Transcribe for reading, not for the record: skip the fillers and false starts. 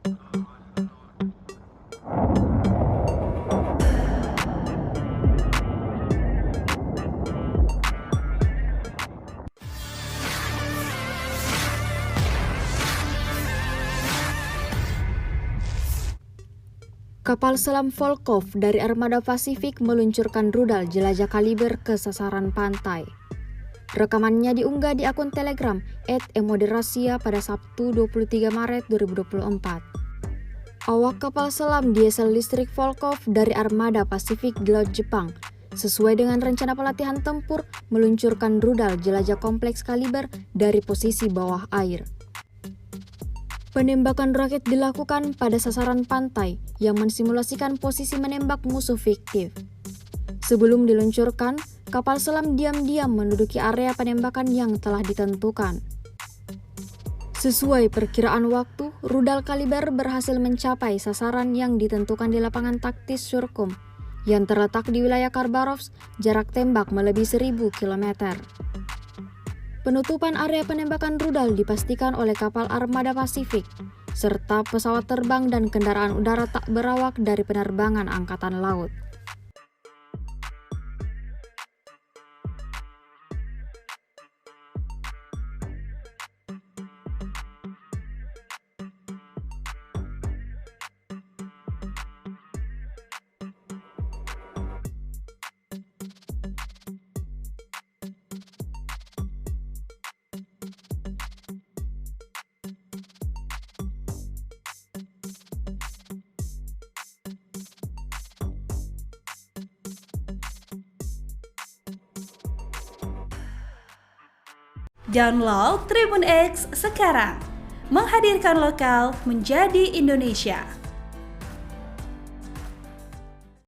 Kapal selam Volkov dari Armada Pasifik meluncurkan rudal jelajah kaliber ke sasaran pantai. Rekamannya diunggah di akun Telegram @emoderasia pada Sabtu 23 Maret 2024. Awak kapal selam diesel listrik Volkov dari Armada Pasifik di Laut Jepang, sesuai dengan rencana pelatihan tempur, meluncurkan rudal jelajah kompleks kaliber dari posisi bawah air. Penembakan roket dilakukan pada sasaran pantai yang mensimulasikan posisi menembak musuh fiktif. Sebelum diluncurkan, kapal selam diam-diam menduduki area penembakan yang telah ditentukan. Sesuai perkiraan waktu, rudal kaliber berhasil mencapai sasaran yang ditentukan di lapangan taktis Surkum yang terletak di wilayah Khabarovsk, jarak tembak melebihi 1000 km. Penutupan area penembakan rudal dipastikan oleh kapal Armada Pasifik, serta pesawat terbang dan kendaraan udara tak berawak dari penerbangan Angkatan Laut. Download Tribun X sekarang, menghadirkan lokal menjadi Indonesia.